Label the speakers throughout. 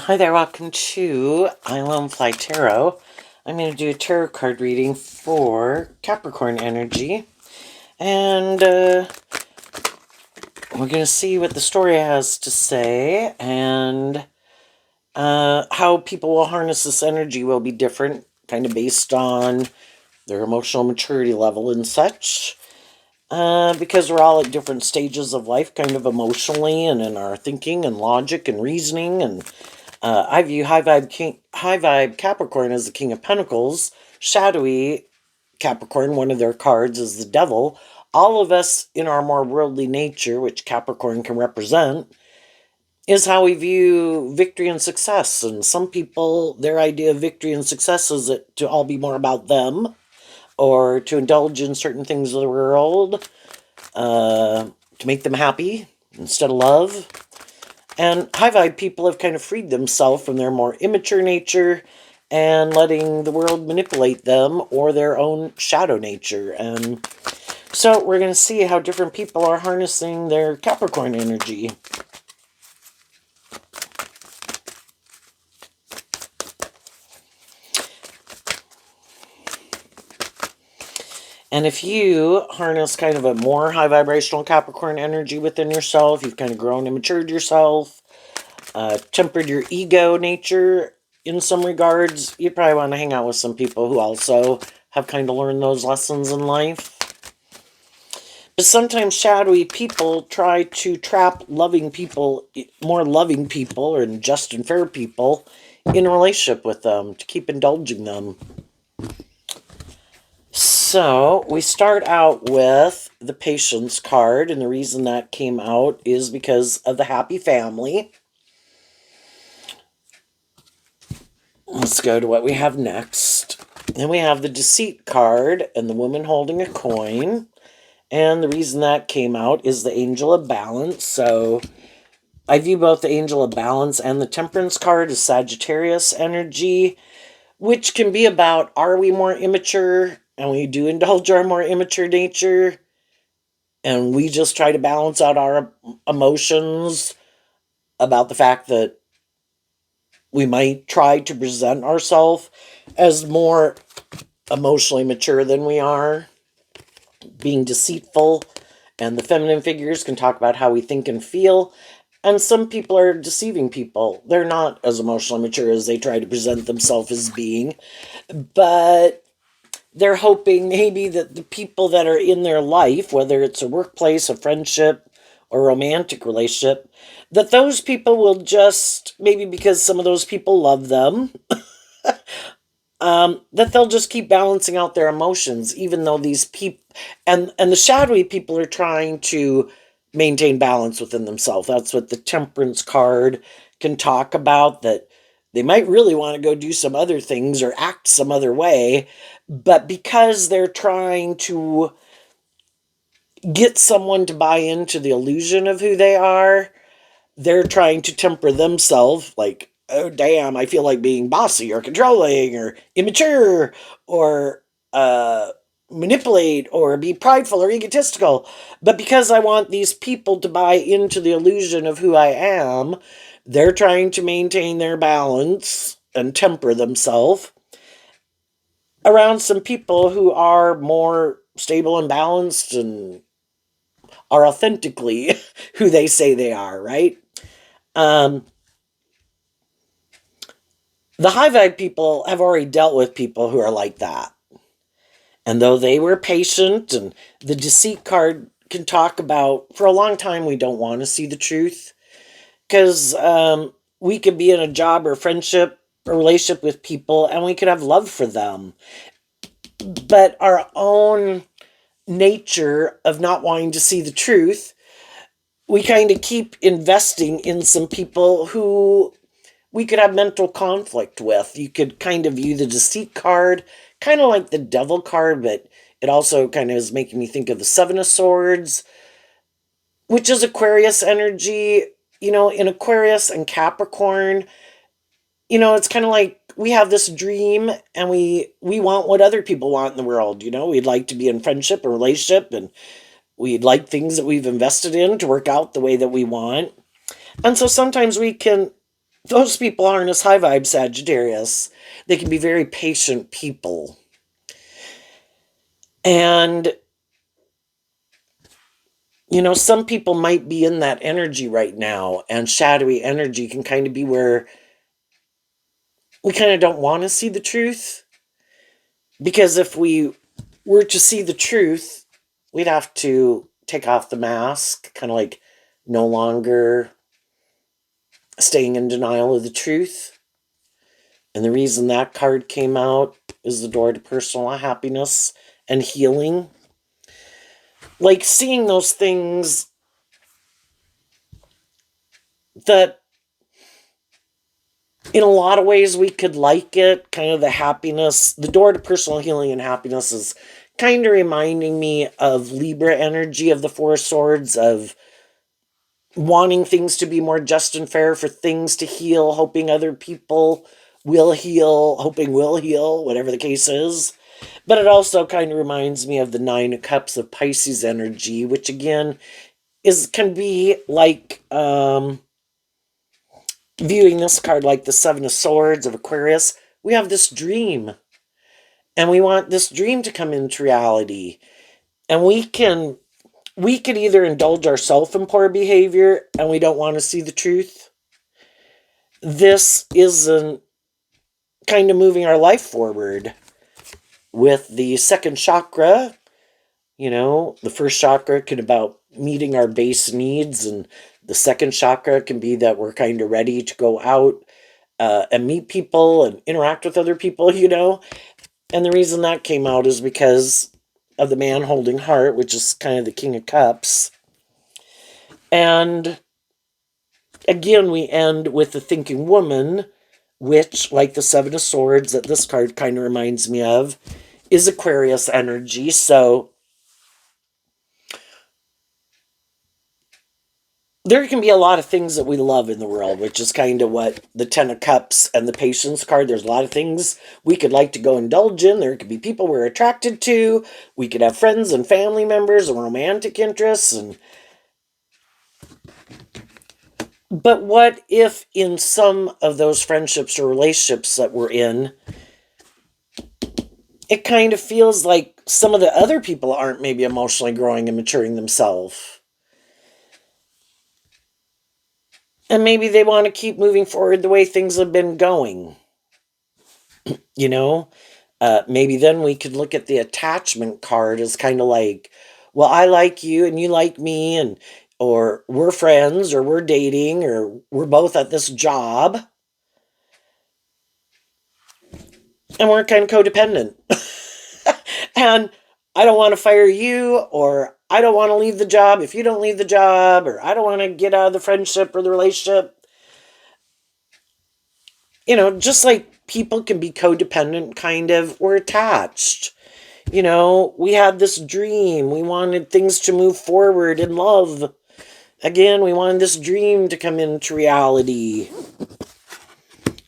Speaker 1: Hi there, welcome to I Lone Fly Tarot. I'm going to do a tarot card reading for Capricorn energy. And we're going to see what the story has to say. And how people will harness this energy will be different, kind of based on their emotional maturity level and such. Because we're all at different stages of life, kind of emotionally and in our thinking and logic and reasoning. And I view high vibe Capricorn as the King of Pentacles. Shadowy Capricorn, one of their cards, is the Devil. All of us in our more worldly nature, which Capricorn can represent, is how we view victory and success. And some people, their idea of victory and success is to all be more about them, or to indulge in certain things of the world, to make them happy instead of love. And high vibe people have kind of freed themselves from their more immature nature and letting the world manipulate them or their own shadow nature. And so we're going to see how different people are harnessing their Capricorn energy. And if you harness kind of a more high vibrational Capricorn energy within yourself, you've kind of grown and matured yourself, tempered your ego nature in some regards, you probably want to hang out with some people who also have kind of learned those lessons in life. But sometimes shadowy people try to trap loving people, more loving people, or just and fair people, in a relationship with them to keep indulging them. So we start out with the Patience card, and the reason that came out is because of the happy family. Let's go to what we have next. Then we have the Deceit card and the woman holding a coin. And the reason that came out is the Angel of Balance. So I view both the Angel of Balance and the Temperance card as Sagittarius energy, which can be about, are we more immature? And we do indulge our more immature nature. And we just try to balance out our emotions about the fact that we might try to present ourselves as more emotionally mature than we are, being deceitful. And the feminine figures can talk about how we think and feel. And some people are deceiving people. They're not as emotionally mature as they try to present themselves as being. But they're hoping maybe that the people that are in their life, whether it's a workplace, a friendship, or a romantic relationship, that those people will just, maybe because some of those people love them, that they'll just keep balancing out their emotions, even though these people, and the shadowy people are trying to maintain balance within themselves. That's what the Temperance card can talk about, that they might really want to go do some other things or act some other way, but because they're trying to get someone to buy into the illusion of who they are, they're trying to temper themselves, like, oh damn, I feel like being bossy or controlling or immature or manipulate or be prideful or egotistical. But because I want these people to buy into the illusion of who I am, they're trying to maintain their balance and temper themselves around some people who are more stable and balanced and are authentically who they say they are, right? The high vibe people have already dealt with people who are like that. And though they were patient, and the Deceit card can talk about, for a long time, we don't want to see the truth. Because we could be in a job or friendship or relationship with people, and we could have love for them. But our own nature of not wanting to see the truth, we kind of keep investing in some people who we could have mental conflict with. You could kind of view the Deceit card kind of like the Devil card, but it also kind of is making me think of the Seven of Swords, which is Aquarius energy. You know, in Aquarius and Capricorn, you know, it's kind of like we have this dream and we want what other people want in the world. You know, we'd like to be in friendship or relationship, and we'd like things that we've invested in to work out the way that we want. And so sometimes we can those people aren't as high vibe Sagittarius. They can be very patient people. And, some people might be in that energy right now, and shadowy energy can kind of be where we kind of don't want to see the truth. Because if we were to see the truth, we'd have to take off the mask, kind of like no longer staying in denial of the truth. And the reason that card came out is the door to personal happiness and healing. Like seeing those things that in a lot of ways we could like it, kind of the happiness. The door to personal healing and happiness is kind of reminding me of Libra energy of the Four Swords, of wanting things to be more just and fair, for things to heal, hoping other people will heal, hoping we'll heal, whatever the case is. But it also kind of reminds me of the Nine of Cups of Pisces energy, which again can be like viewing this card like the Seven of Swords of Aquarius. We have this dream, and we want this dream to come into reality. And we could either indulge ourselves in poor behavior and we don't want to see the truth. This isn't kind of moving our life forward. With the second chakra, the first chakra can about meeting our base needs, and the second chakra can be that we're kind of ready to go out and meet people and interact with other people, And the reason that came out is because of the man holding heart, which is kind of the King of Cups. And again, we end with the thinking woman, which, like the Seven of Swords that this card kind of reminds me of, is Aquarius energy. So there can be a lot of things that we love in the world, which is kind of what the Ten of Cups and the Patience card. There's a lot of things we could like to go indulge in. There could be people we're attracted to. We could have friends and family members and romantic interests. But what if in some of those friendships or relationships that we're in, it kind of feels like some of the other people aren't maybe emotionally growing and maturing themselves? And maybe they want to keep moving forward the way things have been going. Maybe then we could look at the attachment card as kind of like, well, I like you and you like me, or we're friends, or we're dating, or we're both at this job, and we're kind of codependent. And I don't want to fire you, or I don't want to leave the job if you don't leave the job, or I don't want to get out of the friendship or the relationship. Just like people can be codependent, kind of, or attached. We had this dream. We wanted things to move forward in love. Again, we wanted this dream to come into reality.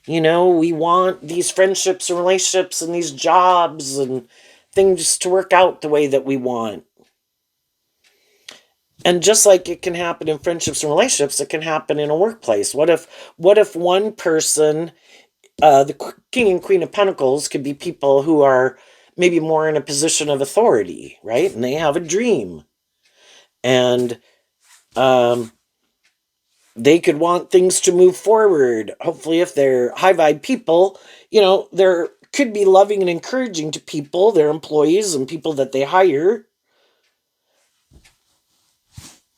Speaker 1: We want these friendships and relationships and these jobs and things to work out the way that we want. And just like it can happen in friendships and relationships, it can happen in a workplace. What if one person, the King and Queen of Pentacles, could be people who are maybe more in a position of authority, right? And they have a dream. And they could want things to move forward. Hopefully, if they're high vibe people, they're could be loving and encouraging to people, their employees and people that they hire.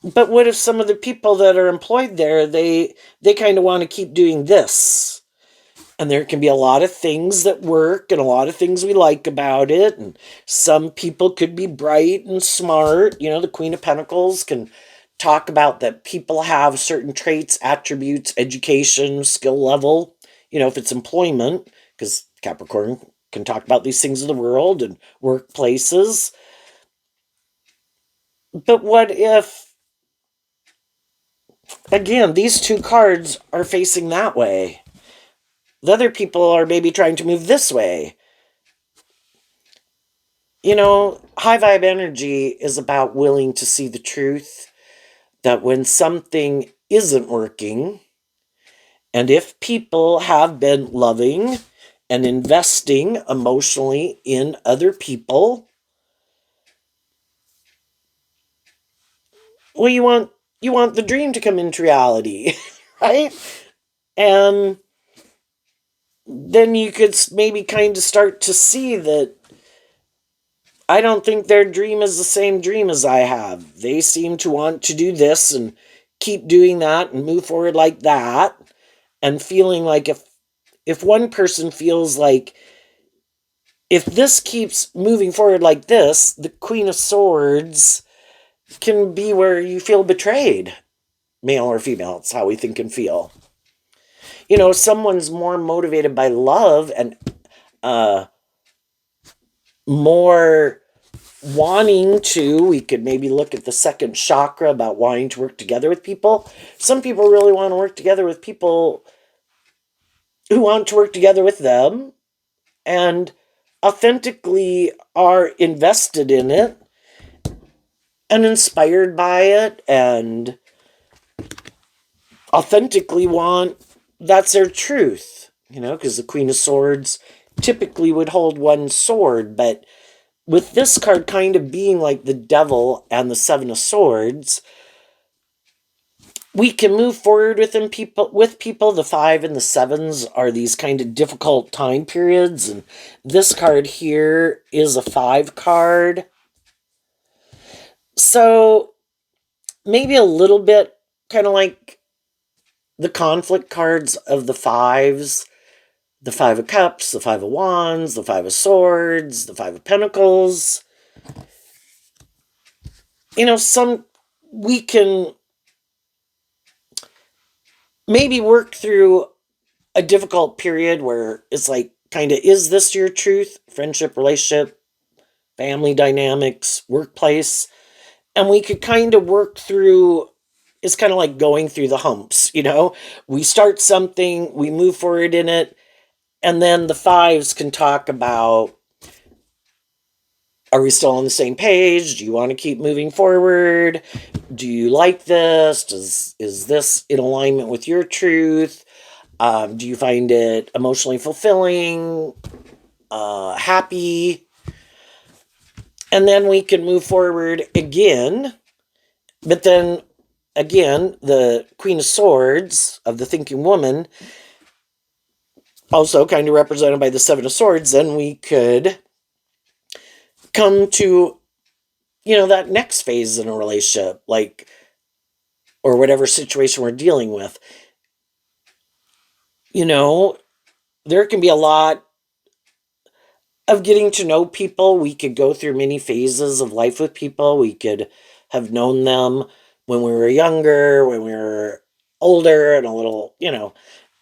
Speaker 1: But what if some of the people that are employed there, they kind of want to keep doing this? And there can be a lot of things that work and a lot of things we like about it. And some people could be bright and smart. The Queen of Pentacles can talk about that people have certain traits, attributes, education, skill level, if it's employment, because Capricorn can talk about these things in the world and workplaces. But what if, again, these two cards are facing that way? The other people are maybe trying to move this way. High vibe energy is about willing to see the truth, that when something isn't working, And if people have been loving and investing emotionally in other people, well, you want the dream to come into reality, right? And then you could maybe kind of start to see that I don't think their dream is the same dream as I have. They seem to want to do this and keep doing that and move forward like that, and feeling like if one person feels like if this keeps moving forward like this, the Queen of Swords can be where you feel betrayed, male or female. It's how we think and feel. Someone's more motivated by love and uh, more wanting to. We could maybe look at the second chakra about wanting to work together with people. Some people really want to work together with people who want to work together with them and authentically are invested in it and inspired by it and authentically want that's their truth, because the Queen of Swords typically would hold one sword, but with this card kind of being like the Devil and the Seven of Swords, we can move forward with people. The 5 and the 7s are these kind of difficult time periods, and this card here is a 5 card. So maybe a little bit kind of like the conflict cards of the 5s, the 5 of Cups, the 5 of Wands, the 5 of Swords, the 5 of Pentacles. We can maybe work through a difficult period where it's like, kind of, is this your truth? Friendship, relationship, family dynamics, workplace. And we could kind of work through, it's kind of like going through the humps. We start something, we move forward in it, and then the 5s can talk about, are we still on the same page? Do you want to keep moving forward? Do you like this? Is this in alignment with your truth? Do you find it emotionally fulfilling? Happy? And then we can move forward again. But then again, the Queen of Swords of the thinking woman, also kind of represented by the 7 of Swords, then we could come to, that next phase in a relationship, or whatever situation we're dealing with. There can be a lot of getting to know people. We could go through many phases of life with people. We could have known them when we were younger, when we were older, and a little,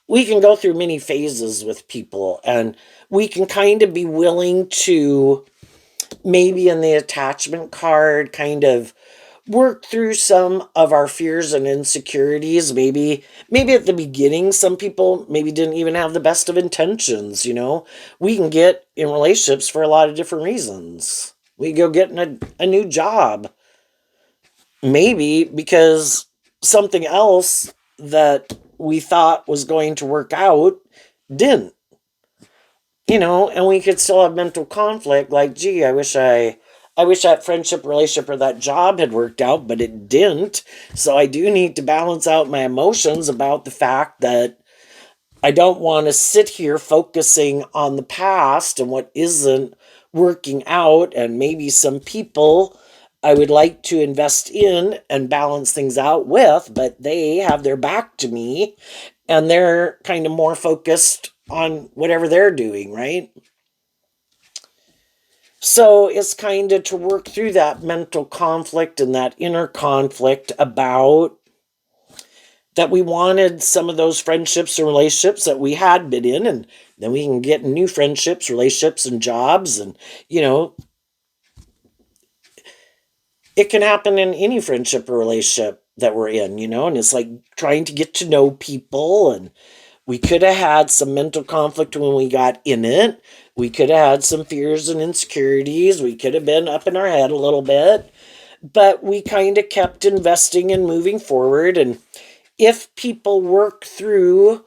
Speaker 1: we can go through many phases with people, and we can kind of be willing to, maybe in the attachment card, kind of work through some of our fears and insecurities. Maybe at the beginning, some people maybe didn't even have the best of intentions. We can get in relationships for a lot of different reasons. We go getting a new job, maybe because something else that we thought was going to work out didn't. And we could still have mental conflict, like, gee, I wish that friendship, relationship, or that job had worked out, but it didn't. So I do need to balance out my emotions about the fact that I don't want to sit here focusing on the past and what isn't working out, and maybe some people I would like to invest in and balance things out with, but they have their back to me and they're kind of more focused on whatever they're doing, right? So it's kind of to work through that mental conflict and that inner conflict about that we wanted some of those friendships and relationships that we had been in, and then we can get new friendships, relationships, and jobs. And, it can happen in any friendship or relationship that we're in, and it's like trying to get to know people. And we could have had some mental conflict when we got in it. We could have had some fears and insecurities. We could have been up in our head a little bit, but we kind of kept investing and moving forward. And if people work through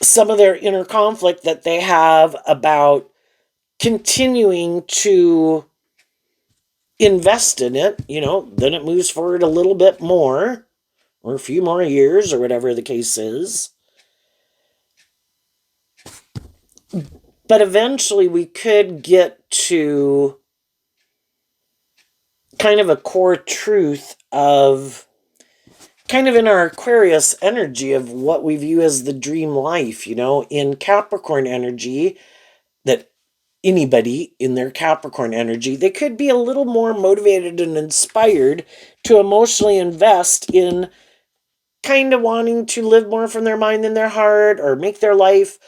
Speaker 1: some of their inner conflict that they have about continuing to invest in it, then it moves forward a little bit more or a few more years or whatever the case is. But eventually we could get to kind of a core truth of kind of in our Aquarius energy of what we view as the dream life, in Capricorn energy, that anybody in their Capricorn energy, they could be a little more motivated and inspired to emotionally invest in kind of wanting to live more from their mind than their heart, or make their life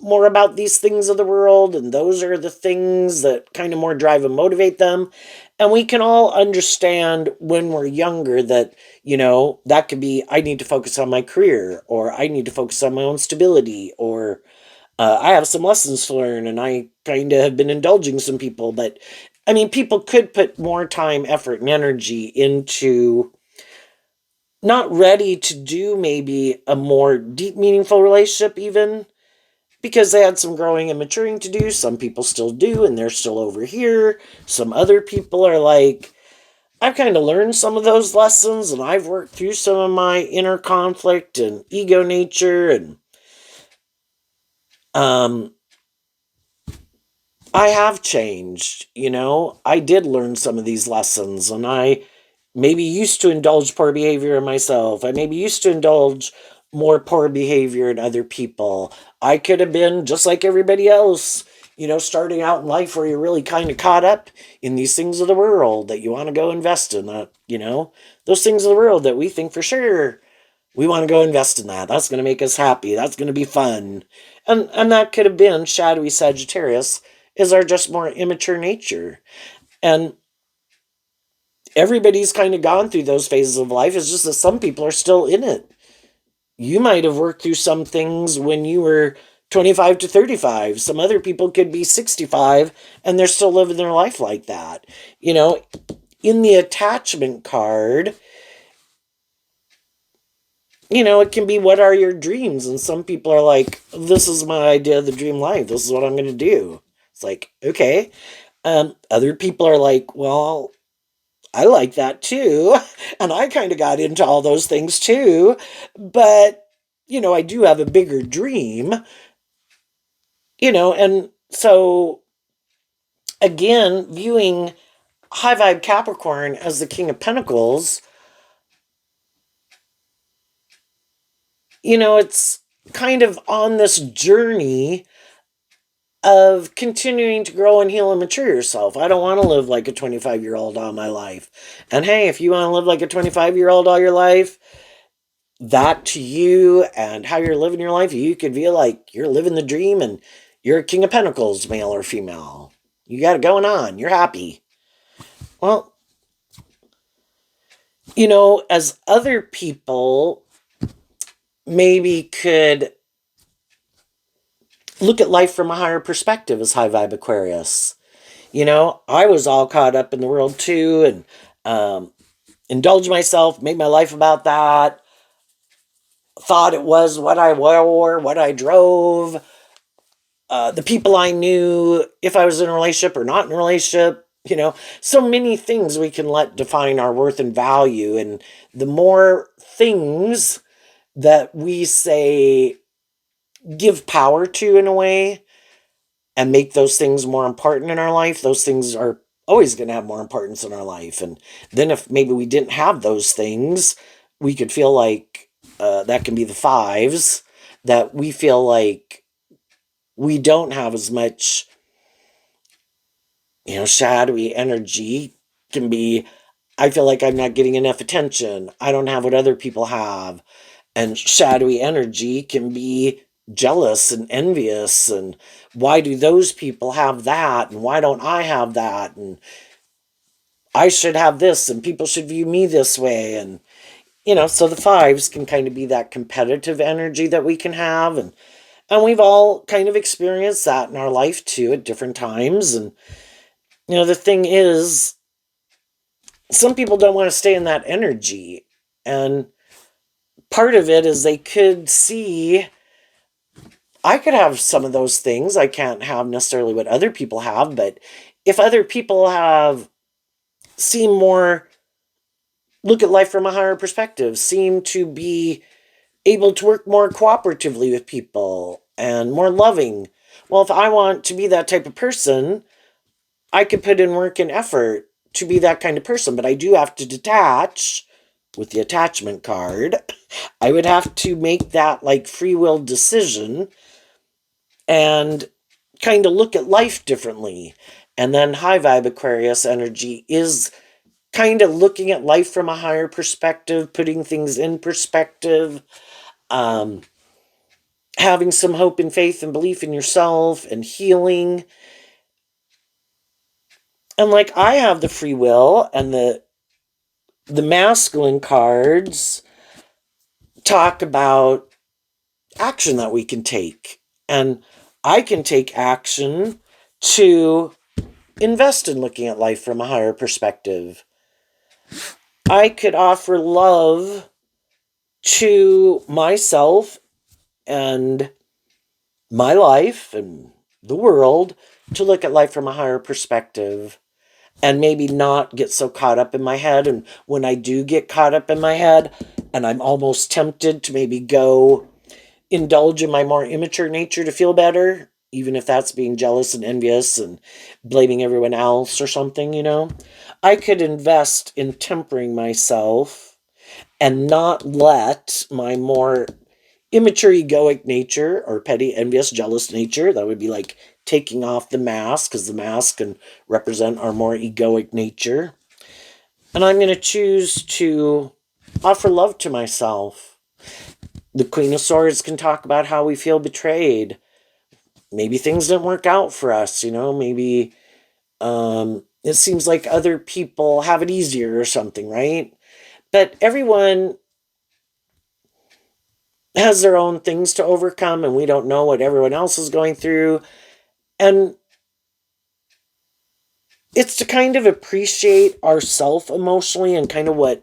Speaker 1: more about these things of the world. And those are the things that kind of more drive and motivate them. And we can all understand when we're younger that, that could be, I need to focus on my career, or I need to focus on my own stability, or I have some lessons to learn and I kind of have been indulging some people. But I mean, people could put more time, effort, and energy into not ready to do maybe a more deep, meaningful relationship, even because they had some growing and maturing to do. Some people still do, and they're still over here. Some other people are like, I've kind of learned some of those lessons and I've worked through some of my inner conflict and ego nature, and I have changed. I did learn some of these lessons, and I maybe used to indulge poor behavior in myself. I maybe used to indulge more poor behavior in other people. I could have been just like everybody else, starting out in life where you're really kind of caught up in these things of the world that you want to go invest in, those things of the world that we think for sure we want to go invest in that. That's going to make us happy. That's going to be fun. And that could have been shadowy Sagittarius, is our just more immature nature. And everybody's kind of gone through those phases of life. It's just that some people are still in it. You might have worked through some things when you were 25 to 35. Some other people could be 65 and they're still living their life like that. In the attachment card, it can be, what are your dreams? And some people are like, this is my idea of the dream life. This is what I'm going to do. It's like, okay. Other people are like, well, I like that too. And I kind of got into all those things too. But, I do have a bigger dream, and so again, viewing high vibe Capricorn as the King of Pentacles, it's kind of on this journey of continuing to grow and heal and mature yourself. I don't want to live like a 25-year-old all my life. And hey, if you want to live like a 25-year-old all your life, that to you and how you're living your life, you could feel like you're living the dream and you're a King of Pentacles, male or female. You got it going on. You're happy. Well, as other people maybe could look at life from a higher perspective as high vibe Aquarius. I was all caught up in the world too, and indulged myself, made my life about that, thought it was what I wore, what I drove, the people I knew, if I was in a relationship or not in a relationship. So many things we can let define our worth and value. And the more things that we say give power to in a way and make those things more important in our life, those things are always going to have more importance in our life. And then if maybe we didn't have those things, we could feel like that can be the fives, that we feel like we don't have as much, shadowy energy. Can be, I feel like I'm not getting enough attention. I don't have what other people have. And shadowy energy can be jealous and envious. And why do those people have that? And why don't I have that? And I should have this, and people should view me this way. And, so the fives can kind of be that competitive energy that we can have. And we've all kind of experienced that in our life too at different times. And, the thing is, some people don't want to stay in that energy. And part of it is they could see I could have some of those things. I can't have necessarily what other people have, but if other people seem more, look at life from a higher perspective, seem to be able to work more cooperatively with people and more loving. Well, if I want to be that type of person, I could put in work and effort to be that kind of person, but I do have to detach with the attachment card. I would have to make that like free will decision and kind of look at life differently. And then high vibe Aquarius energy is kind of looking at life from a higher perspective, putting things in perspective, um, having some hope and faith and belief in yourself and healing. And like I have the free will, and the masculine cards talk about action that we can take. And I can take action to invest in looking at life from a higher perspective. I could offer love to myself and my life and the world to look at life from a higher perspective and maybe not get so caught up in my head. And when I do get caught up in my head and I'm almost tempted to maybe go indulge in my more immature nature to feel better, even if that's being jealous and envious and blaming everyone else or something, I could invest in tempering myself and not let my more immature egoic nature or petty envious jealous nature, that would be like taking off the mask, because the mask can represent our more egoic nature, and I'm going to choose to offer love to myself. The Queen of Swords can talk about how we feel betrayed. Maybe things didn't work out for us, maybe it seems like other people have it easier or something, right? But everyone has their own things to overcome, and we don't know what everyone else is going through. And it's to kind of appreciate ourself emotionally and kind of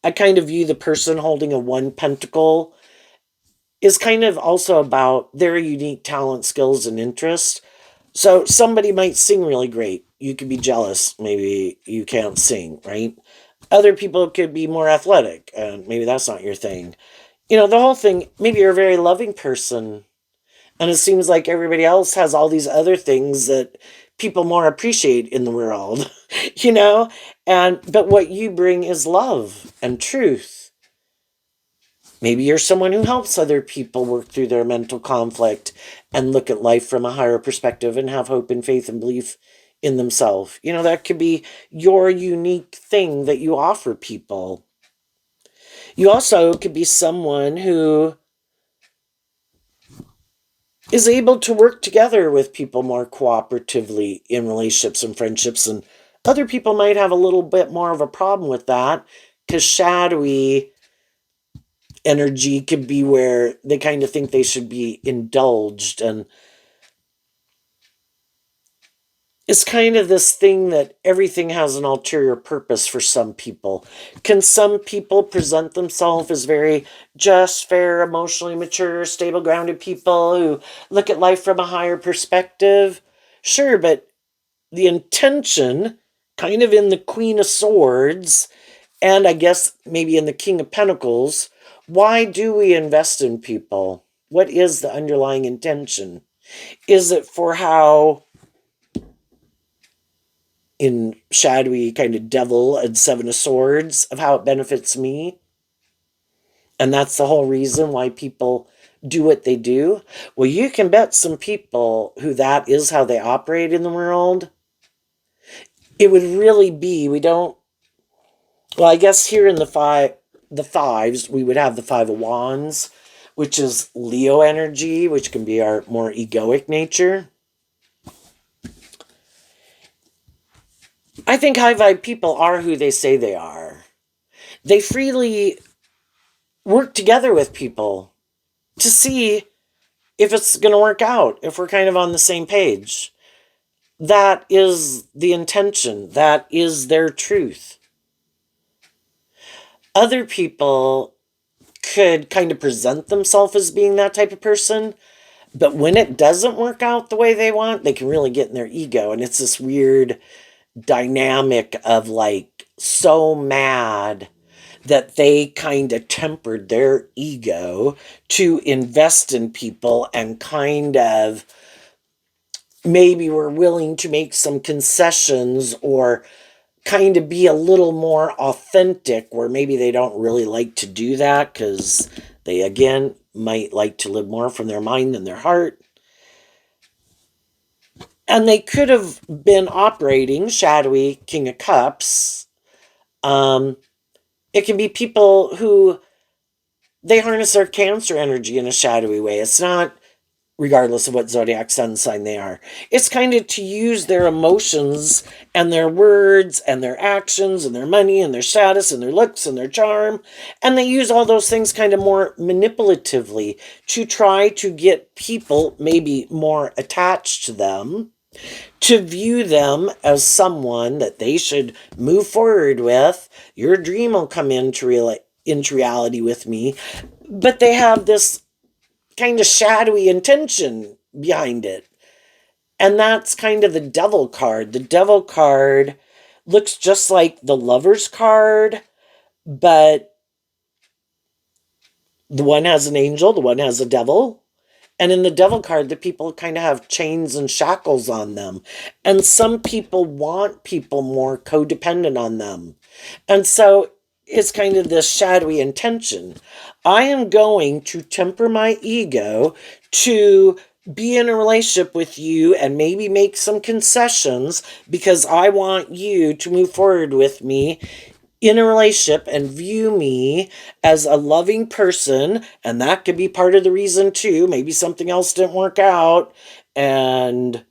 Speaker 1: I kind of view the person holding a one pentacle is kind of also about their unique talent, skills, and interest. So somebody might sing really great. You could be jealous. Maybe you can't sing, right? Other people could be more athletic, and maybe that's not your thing. The whole thing, maybe you're a very loving person, and it seems like everybody else has all these other things that people more appreciate in the world, you know? But what you bring is love and truth. Maybe you're someone who helps other people work through their mental conflict and look at life from a higher perspective and have hope and faith and belief in themselves. That could be your unique thing that you offer people. You also could be someone who is able to work together with people more cooperatively in relationships and friendships. And other people might have a little bit more of a problem with that, because shadowy energy could be where they kind of think they should be indulged. And it's kind of this thing that everything has an ulterior purpose for some people. Can some people present themselves as very just, fair, emotionally mature, stable, grounded people who look at life from a higher perspective? Sure, but the intention, kind of in the Queen of Swords, and I guess maybe in the King of Pentacles, why do we invest in people? What is the underlying intention? Is it for how, in shadowy kind of devil and Seven of Swords, of how it benefits me? And that's the whole reason why people do what they do? Well, you can bet some people who that is how they operate in the world. It would really be, well, I guess here in the fives, we would have the Five of Wands, which is Leo energy, which can be our more egoic nature. I think high vibe people are who they say they are. They freely work together with people to see if it's going to work out, if we're kind of on the same page. That is the intention. That is their truth. Other people could kind of present themselves as being that type of person. But when it doesn't work out the way they want, they can really get in their ego. And it's this weird dynamic of like so mad that they kind of tempered their ego to invest in people and kind of maybe were willing to make some concessions or kind of be a little more authentic, where maybe they don't really like to do that because they, again, might like to live more from their mind than their heart. And they could have been operating shadowy King of Cups. It can be people who they harness their Cancer energy in a shadowy way. It's not regardless of what zodiac sun sign they are. It's kind of to use their emotions and their words and their actions and their money and their status and their looks and their charm. And they use all those things kind of more manipulatively to try to get people maybe more attached to them, to view them as someone that they should move forward with. Your dream will come into reality with me. But they have this kind of shadowy intention behind it. And that's kind of the devil card. The devil card looks just like the lover's card, but the one has an angel, the one has a devil. And in the devil card, the people kind of have chains and shackles on them. And some people want people more codependent on them. And so it's kind of this shadowy intention. I am going to temper my ego to be in a relationship with you and maybe make some concessions because I want you to move forward with me in a relationship and view me as a loving person. And that could be part of the reason too. Maybe something else didn't work out. And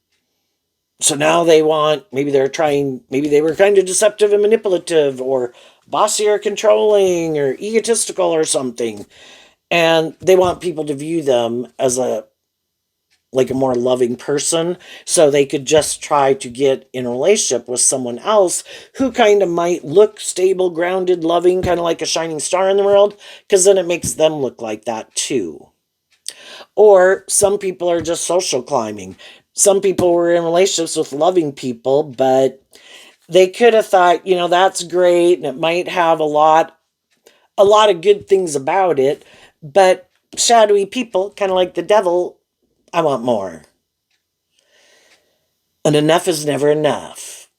Speaker 1: so now they want, maybe they're trying, maybe they were kind of deceptive and manipulative or bossy or controlling or egotistical or something. And they want people to view them as like a more loving person, so they could just try to get in a relationship with someone else who kind of might look stable, grounded, loving, kind of like a shining star in the world, because then it makes them look like that too. Or some people are just social climbing. Some people were in relationships with loving people, but they could have thought, that's great and it might have a lot of good things about it, but shadowy people, kind of like the devil, I want more. And enough is never enough.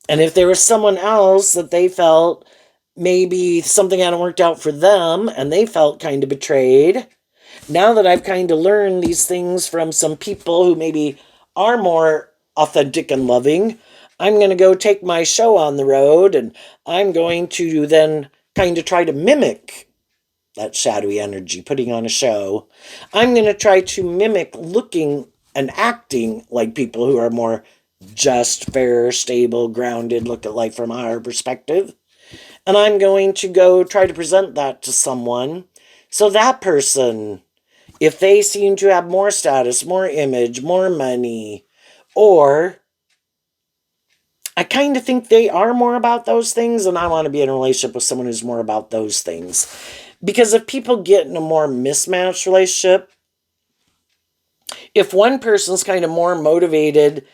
Speaker 1: And if there was someone else that they felt maybe something hadn't worked out for them and they felt kind of betrayed, now that I've kind of learned these things from some people who maybe are more authentic and loving, I'm going to go take my show on the road and I'm going to then kind of try to mimic that shadowy energy, putting on a show. I'm going to try to mimic looking and acting like people who are more just, fair, stable, grounded, look at life from our perspective. And I'm going to go try to present that to someone. So that person, if they seem to have more status, more image, more money, or I kind of think they are more about those things, and I want to be in a relationship with someone who's more about those things. Because if people get in a more mismatched relationship, if one person's kind of more motivated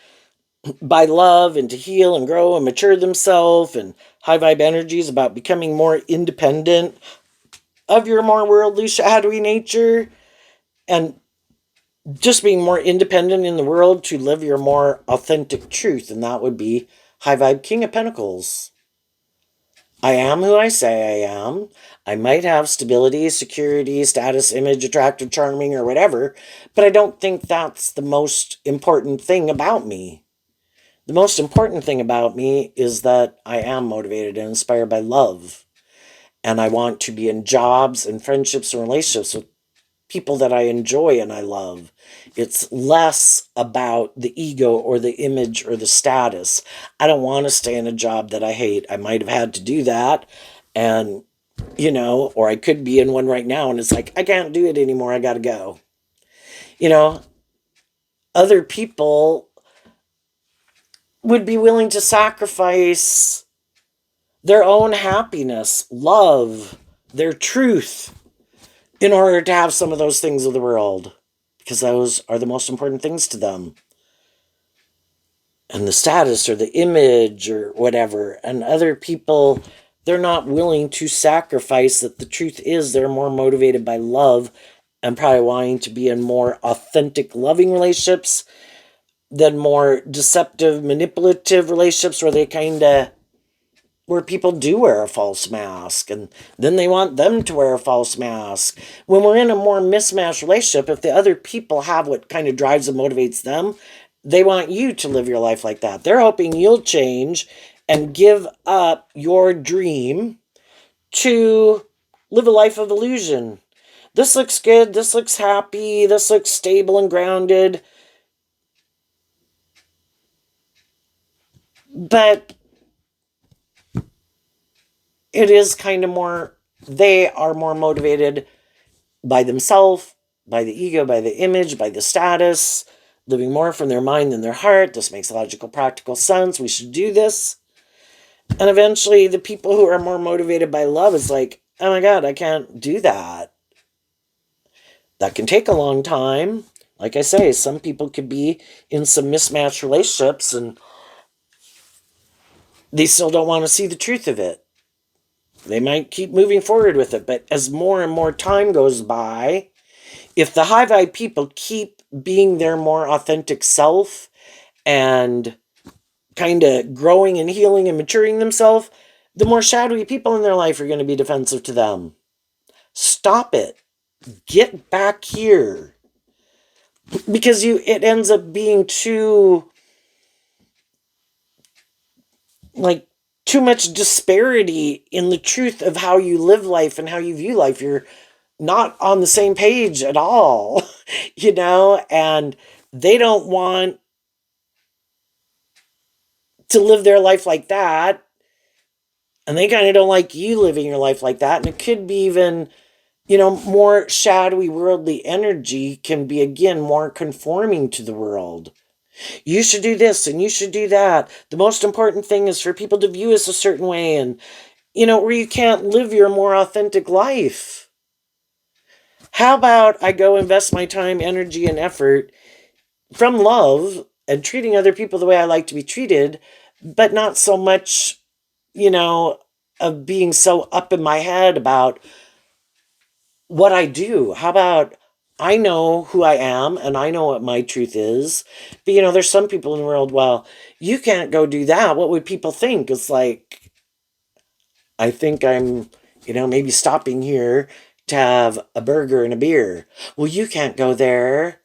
Speaker 1: by love and to heal and grow and mature themselves, and high vibe energies about becoming more independent of your more worldly, shadowy nature, and just being more independent in the world to live your more authentic truth, and that would be high vibe King of Pentacles. I am who I say I am. I might have stability, security, status, image, attractive, charming, or whatever, but I don't think that's the most important thing about me. The most important thing about me is that I am motivated and inspired by love. And I want to be in jobs and friendships and relationships with people that I enjoy and I love. It's less about the ego or the image or the status. I don't want to stay in a job that I hate. I might have had to do that. And, or I could be in one right now and it's like, I can't do it anymore. I got to go. Other people would be willing to sacrifice their own happiness, love, their truth in order to have some of those things of the world, because those are the most important things to them. And the status or the image or whatever. And other people, they're not willing to sacrifice that. The truth is, they're more motivated by love and probably wanting to be in more authentic, loving relationships than more deceptive, manipulative relationships where people do wear a false mask and then they want them to wear a false mask. When we're in a more mismatched relationship, if the other people have what kind of drives and motivates them, they want you to live your life like that. They're hoping you'll change and give up your dream to live a life of illusion. This looks good, this looks happy, this looks stable and grounded. But it is kind of more, they are more motivated by themselves, by the ego, by the image, by the status, living more from their mind than their heart. This makes logical, practical sense. We should do this. And eventually the people who are more motivated by love is like, oh my God, I can't do that. That can take a long time. Like I say, some people could be in some mismatched relationships and they still don't want to see the truth of it. They might keep moving forward with it, but as more and more time goes by, if the high vibe people keep being their more authentic self and kind of growing and healing and maturing themselves, the more shadowy people in their life are going to be defensive to them. Stop it. Get back here. Because it ends up being too much disparity in the truth of how you live life and how you view life. You're not on the same page at all, and they don't want to live their life like that. And they kind of don't like you living your life like that. And it could be even, more shadowy worldly energy can be, again, more conforming to the world. You should do this and you should do that. The most important thing is for people to view us a certain way and, where you can't live your more authentic life. How about I go invest my time, energy, and effort from love and treating other people the way I like to be treated, but not so much, of being so up in my head about what I do. How about I know who I am and I know what my truth is. But, there's some people in the world, well, you can't go do that. What would people think? It's like, I think I'm, maybe stopping here to have a burger and a beer. Well, you can't go there.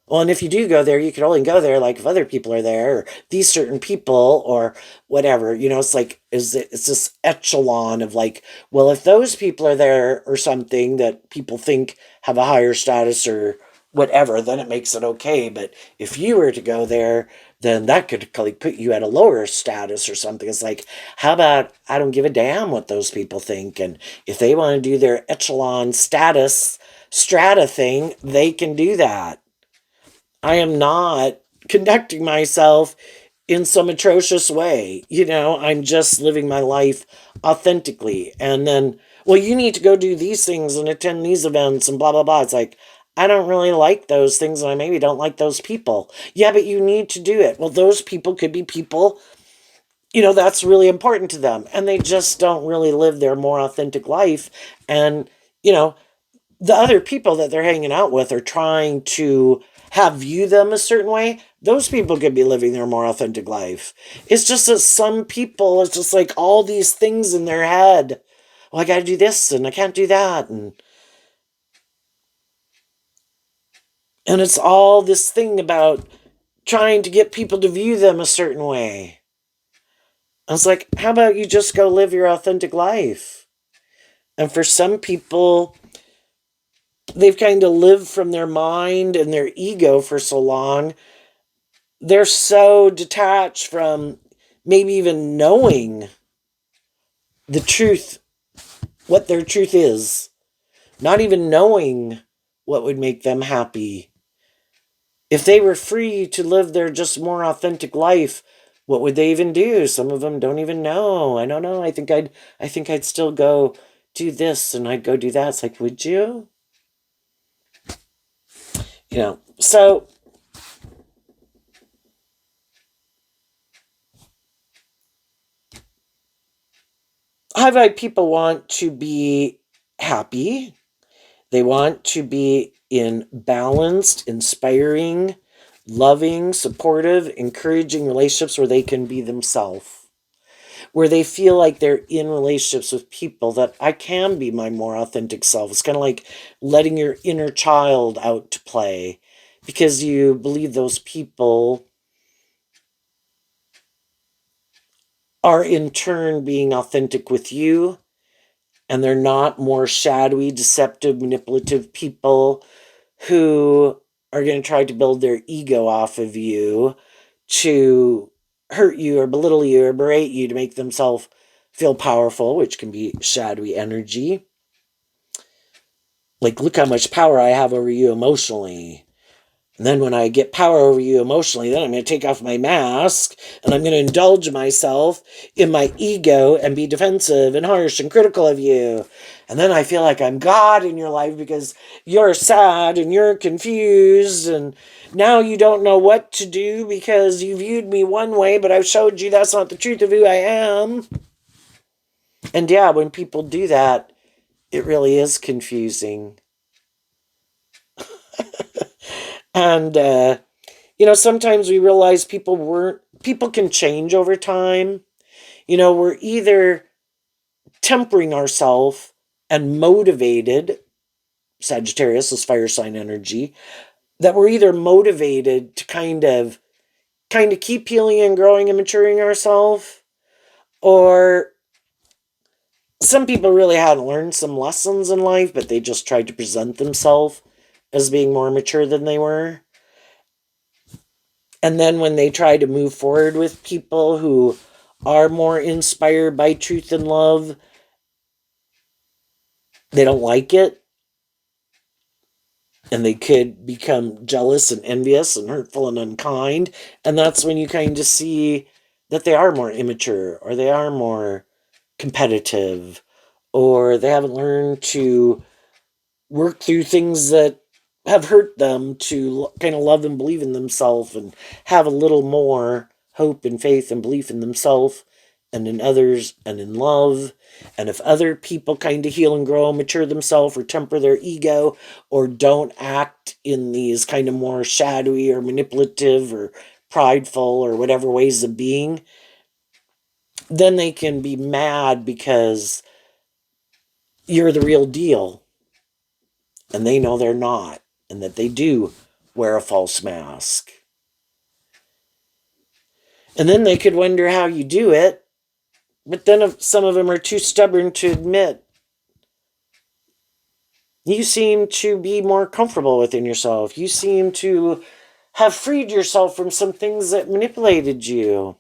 Speaker 1: Well, and if you do go there, you can only go there like if other people are there, or these certain people, or whatever. It's like, it's this echelon of like, well, if those people are there or something that people think have a higher status or whatever, then it makes it okay. But if you were to go there, then that could like put you at a lower status or something. It's like, how about I don't give a damn what those people think, and if they want to do their echelon status strata thing, they can do that. I am not conducting myself in some atrocious way. I'm just living my life authentically. And then, well, you need to go do these things and attend these events and blah, blah, blah. It's like, I don't really like those things and I maybe don't like those people. Yeah, but you need to do it. Well, those people could be people, that's really important to them. And they just don't really live their more authentic life. And, the other people that they're hanging out with are trying to have view them a certain way. Those people could be living their more authentic life. It's just that some people, it's just like all these things in their head. Well, I got to do this and I can't do that. And it's all this thing about trying to get people to view them a certain way. I was like, how about you just go live your authentic life? And for some people, they've kind of lived from their mind and their ego for so long. They're so detached from maybe even knowing the truth, what their truth is, not even knowing what would make them happy. If they were free to live their just more authentic life, what would they even do? Some of them don't even know. I don't know. I think I'd still go do this and I'd go do that. It's like, would you? So high vibe people want to be happy. They want to be in balanced, inspiring, loving, supportive, encouraging relationships where they can be themselves, where they feel like they're in relationships with people that I can be my more authentic self. It's kind of like letting your inner child out to play because you believe those people are in turn being authentic with you, and they're not more shadowy, deceptive, manipulative people who are going to try to build their ego off of you to hurt you or belittle you or berate you to make themselves feel powerful, which can be shadowy energy. Like, look how much power I have over you emotionally. And then when I get power over you emotionally, then I'm going to take off my mask and I'm going to indulge myself in my ego and be defensive and harsh and critical of you. And then I feel like I'm God in your life because you're sad and you're confused and now you don't know what to do because you viewed me one way, but I've showed you that's not the truth of who I am. And yeah, when people do that, it really is confusing. And sometimes we realize people can change over time. We're either tempering ourselves and motivated, Sagittarius is fire sign energy, that we're either motivated to kind of keep healing and growing and maturing ourselves, or some people really hadn't learned some lessons in life, but they just tried to present themselves as being more mature than they were. And then when they try to move forward with people who are more inspired by truth and love, they don't like it. And they could become jealous and envious and hurtful and unkind. And that's when you kind of see that they are more immature or they are more competitive or they haven't learned to work through things that have hurt them to kind of love and believe in themselves and have a little more hope and faith and belief in themselves and in others and in love. And if other people kind of heal and grow and mature themselves or temper their ego or don't act in these kind of more shadowy or manipulative or prideful or whatever ways of being, then they can be mad because you're the real deal and they know they're not, and that they do wear a false mask. And then they could wonder how you do it, but then if some of them are too stubborn to admit, you seem to be more comfortable within yourself. You seem to have freed yourself from some things that manipulated you.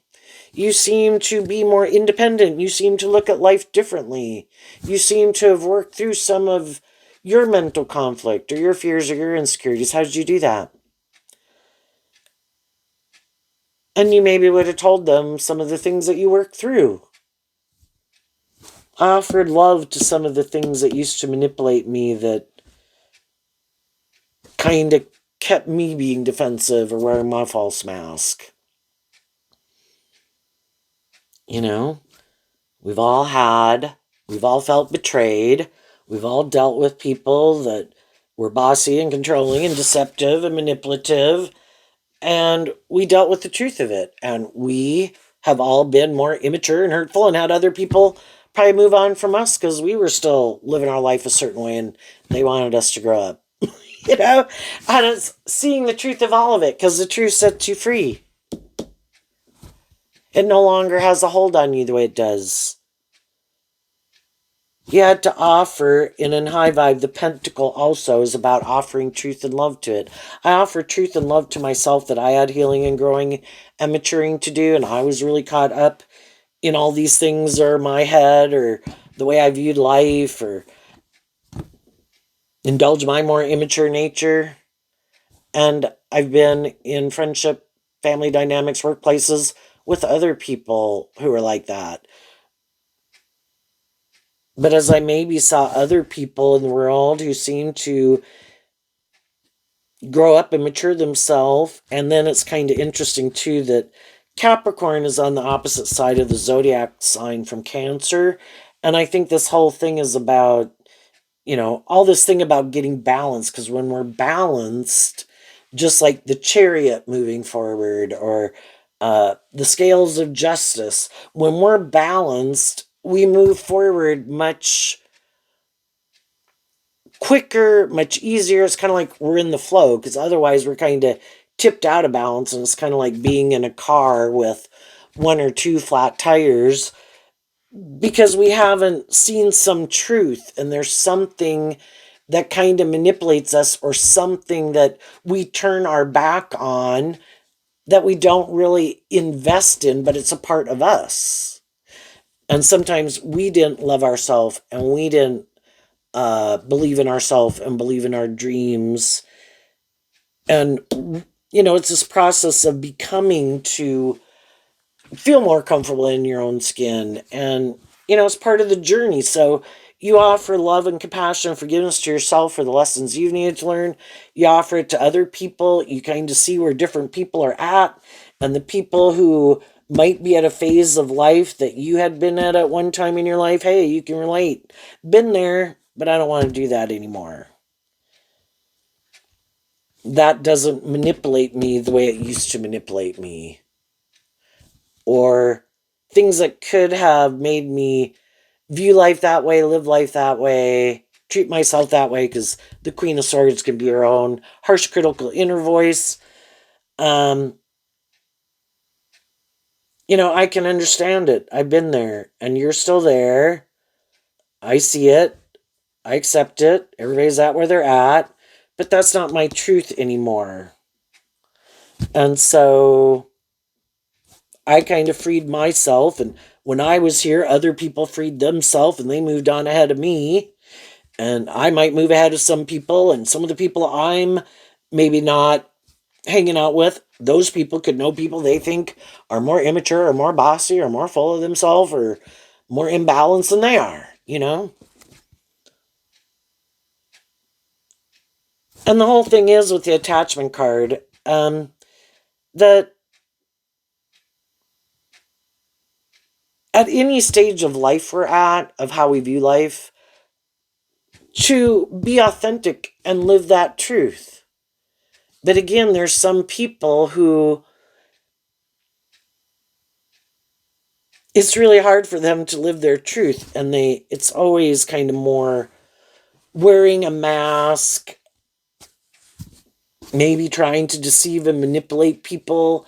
Speaker 1: You seem to be more independent. You seem to look at life differently. You seem to have worked through some of your mental conflict or your fears or your insecurities. How did you do that? And you maybe would have told them some of the things that you worked through. I offered love to some of the things that used to manipulate me that kind of kept me being defensive or wearing my false mask. You know, we've all we've all felt betrayed. We've all dealt with people that were bossy and controlling and deceptive and manipulative. And we dealt with the truth of it. And we have all been more immature and hurtful and had other people probably move on from us because we were still living our life a certain way and they wanted us to grow up. And it's seeing the truth of all of it because the truth sets you free. It no longer has a hold on you the way it does. You had to offer in a high vibe. The pentacle also is about offering truth and love to it. I offer truth and love to myself that I had healing and growing and maturing to do, and I was really caught up in all these things or my head or the way I viewed life or indulge my more immature nature. And I've been in friendship, family dynamics, workplaces with other people who are like that. But as I maybe saw other people in the world who seemed to grow up and mature themselves. And then it's kind of interesting too that Capricorn is on the opposite side of the zodiac sign from Cancer. And I think this whole thing is about, all this thing about getting balanced, because when we're balanced, just like the chariot moving forward or the scales of justice, when we're balanced, we move forward much quicker, much easier. It's kind of like we're in the flow, because otherwise we're kind of tipped out of balance, and it's kind of like being in a car with one or two flat tires because we haven't seen some truth, and there's something that kind of manipulates us, or something that we turn our back on that we don't really invest in, but it's a part of us. And sometimes we didn't love ourselves, and we didn't believe in ourselves and believe in our dreams. And, it's this process of becoming to feel more comfortable in your own skin. And, it's part of the journey. So you offer love and compassion and forgiveness to yourself for the lessons you've needed to learn. You offer it to other people. You kind of see where different people are at, and the people who might be at a phase of life that you had been at one time in your life. Hey, you can relate. Been there, but I don't want to do that anymore. That doesn't manipulate me the way it used to manipulate me. Or things that could have made me view life that way, live life that way, treat myself that way, because the Queen of Swords can be her own harsh, critical inner voice. I can understand it. I've been there, and you're still there. I see it. I accept it. Everybody's at where they're at, but that's not my truth anymore. And so I kind of freed myself, and when I was here, other people freed themselves, and they moved on ahead of me. And I might move ahead of some people, and some of the people I'm maybe not hanging out with, those people could know people they think are more immature or more bossy or more full of themselves or more imbalanced than they are. And the whole thing is with the attachment card, that at any stage of life we're at, of how we view life, to be authentic and live that truth. But again, there's some people who it's really hard for them to live their truth, and it's always kind of more wearing a mask, maybe trying to deceive and manipulate people.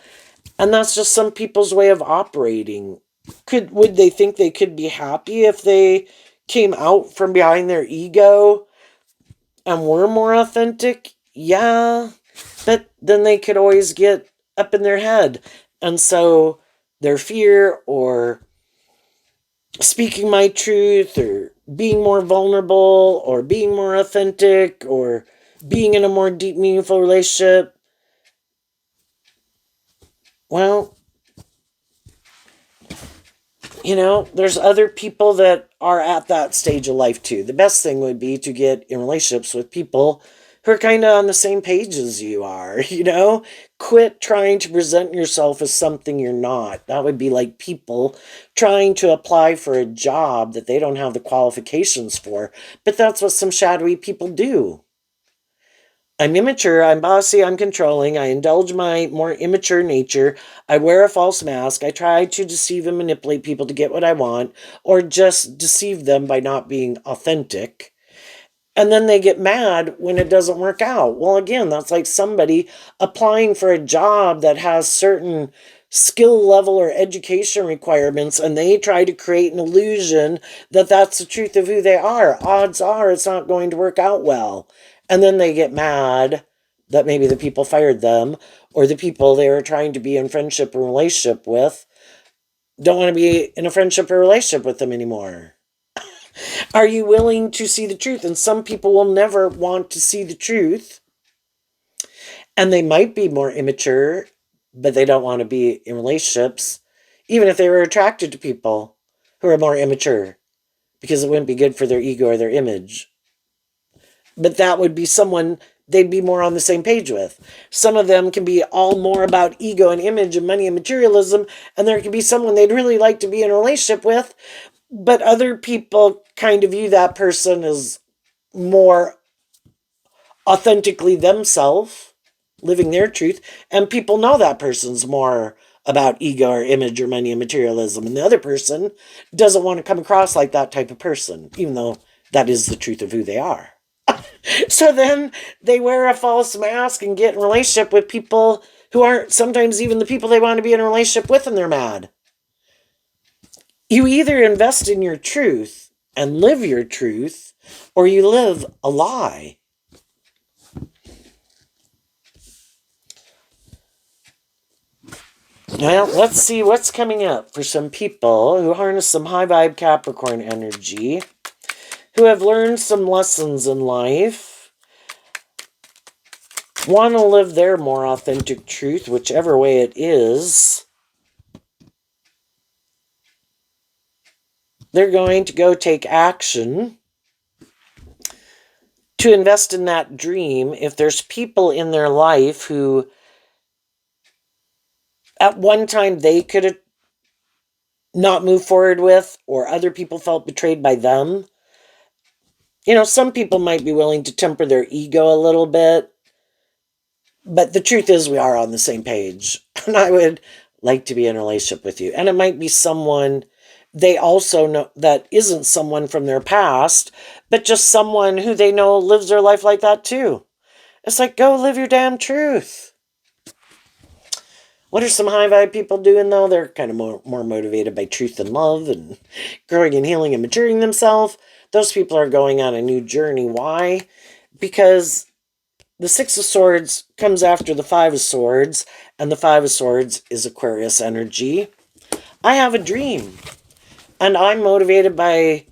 Speaker 1: And that's just some people's way of operating. Would they think they could be happy if they came out from behind their ego and were more authentic? Yeah, but then they could always get up in their head. And so their fear, or speaking my truth, or being more vulnerable, or being more authentic, or being in a more deep, meaningful relationship, well, there's other people that are at that stage of life too. The best thing would be to get in relationships with people who are kind of on the same page as you are. Quit trying to present yourself as something you're not. That would be like people trying to apply for a job that they don't have the qualifications for. But that's what some shadowy people do. I'm immature, I'm bossy, I'm controlling, I indulge my more immature nature, I wear a false mask, I try to deceive and manipulate people to get what I want, or just deceive them by not being authentic. And then they get mad when it doesn't work out. Well, again, that's like somebody applying for a job that has certain skill level or education requirements, and they try to create an illusion that that's the truth of who they are. Odds are it's not going to work out well. And then they get mad that maybe the people fired them, or the people they were trying to be in friendship or relationship with don't want to be in a friendship or relationship with them anymore. Are you willing to see the truth? And some people will never want to see the truth. And they might be more immature, but they don't want to be in relationships, even if they were attracted to people who are more immature, because it wouldn't be good for their ego or their image. But that would be someone they'd be more on the same page with. Some of them can be all more about ego and image and money and materialism, and there can be someone they'd really like to be in a relationship with, but other people kind of view that person as more authentically themselves, living their truth, and people know that person's more about ego or image or money and materialism, and the other person doesn't want to come across like that type of person, even though that is the truth of who they are. So then they wear a false mask and get in a relationship with people who aren't sometimes even the people they want to be in a relationship with, and they're mad. You either invest in your truth and live your truth, or you live a lie. Well, let's see what's coming up for some people who harness some high vibe Capricorn energy, who have learned some lessons in life, want to live their more authentic truth, whichever way it is. They're going to go take action to invest in that dream. If there's people in their life who at one time they could have not moved forward with, or other people felt betrayed by them, some people might be willing to temper their ego a little bit, but the truth is we are on the same page, and I would like to be in a relationship with you. And it might be someone they also know that isn't someone from their past, but just someone who they know lives their life like that too. It's like, go live your damn truth. What are some high vibe people doing though? They're kind of more motivated by truth and love and growing and healing and maturing themselves. Those people are going on a new journey. Why? Because the Six of Swords comes after the Five of Swords, and the Five of Swords is Aquarius energy. I have a dream, and I'm motivated by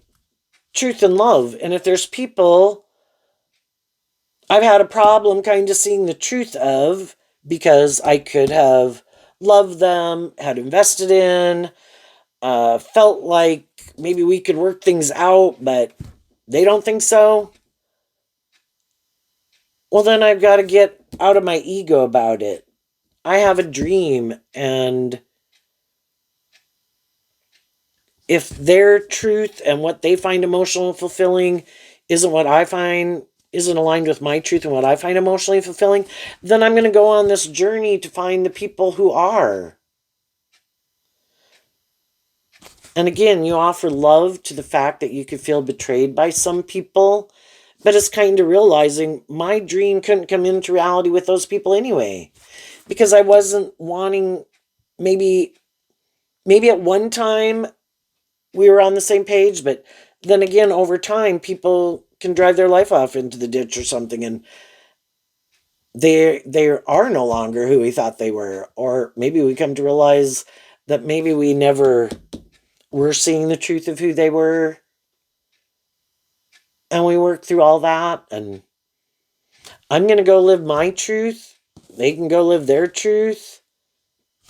Speaker 1: truth and love. And if there's people I've had a problem kind of seeing the truth of, because I could have loved them, had invested in, felt like maybe we could work things out, but they don't think so. Well, then I've got to get out of my ego about it. I have a dream, and if their truth and what they find emotional and fulfilling isn't what I find, isn't aligned with my truth and what I find emotionally fulfilling, then I'm going to go on this journey to find the people who are. And again, you offer love to the fact that you could feel betrayed by some people, but it's kind of realizing my dream couldn't come into reality with those people anyway, because I wasn't wanting, maybe at one time we were on the same page, but then again, over time, people can drive their life off into the ditch or something, and they are no longer who we thought they were. Or maybe we come to realize that maybe we never were seeing the truth of who they were, and we work through all that, and I'm going to go live my truth. They can go live their truth.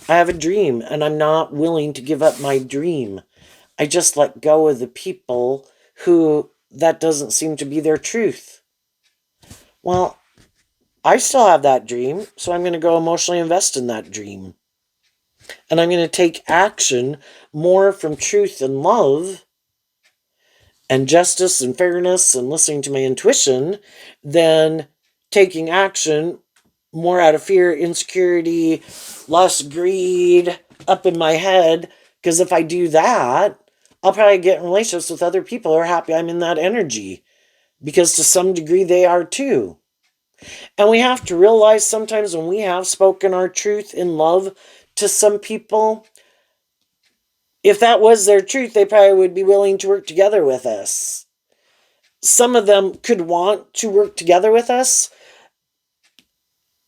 Speaker 1: I have a dream, and I'm not willing to give up my dream. I just let go of the people who that doesn't seem to be their truth. Well, I still have that dream, so I'm going to go emotionally invest in that dream. And I'm going to take action more from truth and love and justice and fairness and listening to my intuition than taking action more out of fear, insecurity, lust, greed, up in my head. Because if I do that, I'll probably get in relationships with other people who are happy I'm in that energy, because to some degree they are too. And we have to realize sometimes when we have spoken our truth in love to some people, if that was their truth, they probably would be willing to work together with us. Some of them could want to work together with us,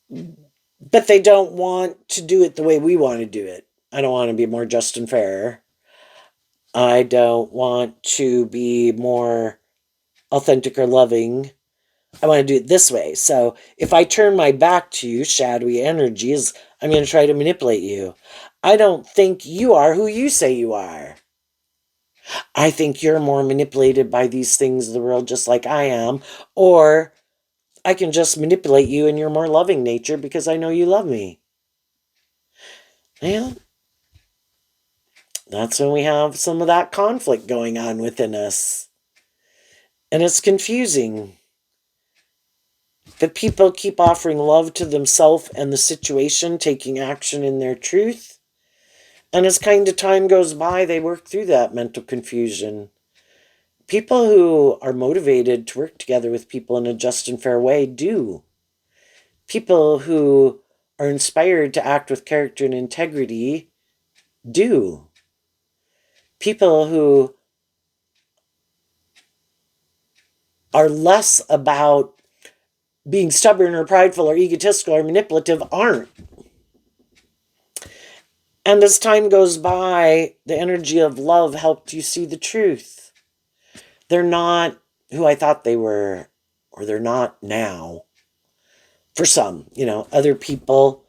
Speaker 1: but they don't want to do it the way we want to do it. I don't want to be more just and fair. I don't want to be more authentic or loving. I want to do it this way. So if I turn my back to you, shadowy energies, I'm going to try to manipulate you. I don't think you are who you say you are. I think you're more manipulated by these things of the world just like I am. Or I can just manipulate you in your more loving nature because I know you love me. And that's when we have some of that conflict going on within us. And it's confusing. But people keep offering love to themselves and the situation, taking action in their truth. And as kind of time goes by, they work through that mental confusion. People who are motivated to work together with people in a just and fair way do. People who are inspired to act with character and integrity do. People who are less about being stubborn or prideful or egotistical or manipulative aren't. And as time goes by, the energy of love helped you see the truth. They're not who I thought they were, or they're not now. For some, other people,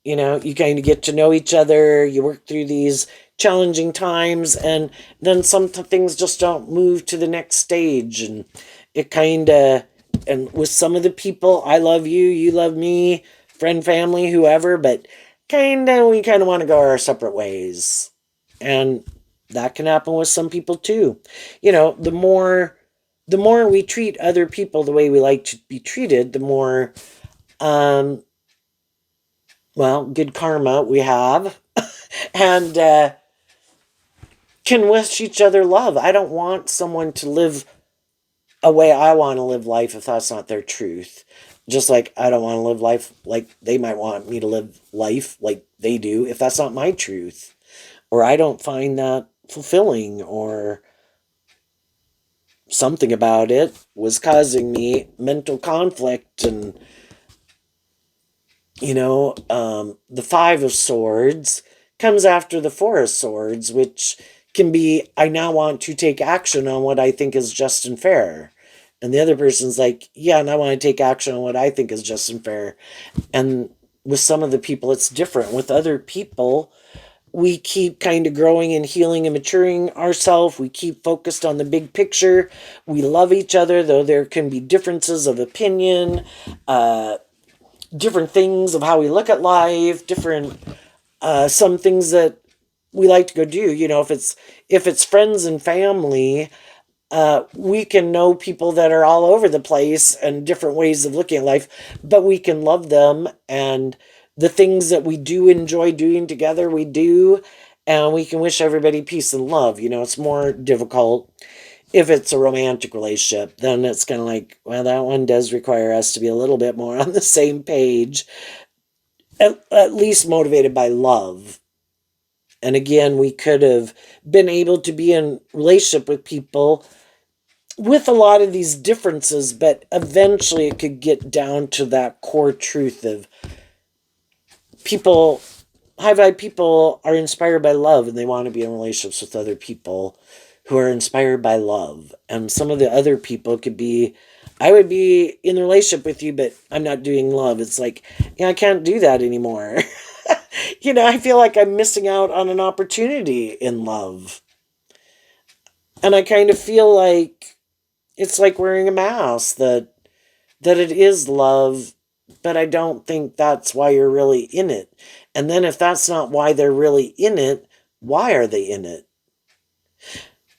Speaker 1: you kind of get to know each other, you work through these challenging times, and then some things just don't move to the next stage. And it kind of, and with some of the people, I love you, you love me, friend, family, whoever, but we kind of want to go our separate ways. And that can happen with some people too. The more we treat other people the way we like to be treated, the more good karma we have, and can wish each other love. I don't want someone to live a way I want to live life if that's not their truth. Just like I don't want to live life like they might want me to live life like they do if that's not my truth. Or I don't find that fulfilling, or something about it was causing me mental conflict. And the Five of Swords comes after the Four of Swords, which can be, I now want to take action on what I think is just and fair. And the other person's like, yeah, and I want to take action on what I think is just and fair. And with some of the people, it's different. With other people, we keep kind of growing and healing and maturing ourselves. We keep focused on the big picture. We love each other, though there can be differences of opinion, different things of how we look at life, different some things that we like to go do. If it's friends and family, we can know people that are all over the place and different ways of looking at life, but we can love them, and the things that we do enjoy doing together, we do, and we can wish everybody peace and love. It's more difficult if it's a romantic relationship. Then it's kind of like, well, that one does require us to be a little bit more on the same page, at least motivated by love. And again, we could have been able to be in relationship with people with a lot of these differences, but eventually it could get down to that core truth of people, high vibe people are inspired by love, and they want to be in relationships with other people who are inspired by love. And some of the other people could be, I would be in a relationship with you, but I'm not doing love. It's like, I can't do that anymore. I feel like I'm missing out on an opportunity in love. And I kind of feel like it's like wearing a mask, that it is love, but I don't think that's why you're really in it. And then if that's not why they're really in it, why are they in it?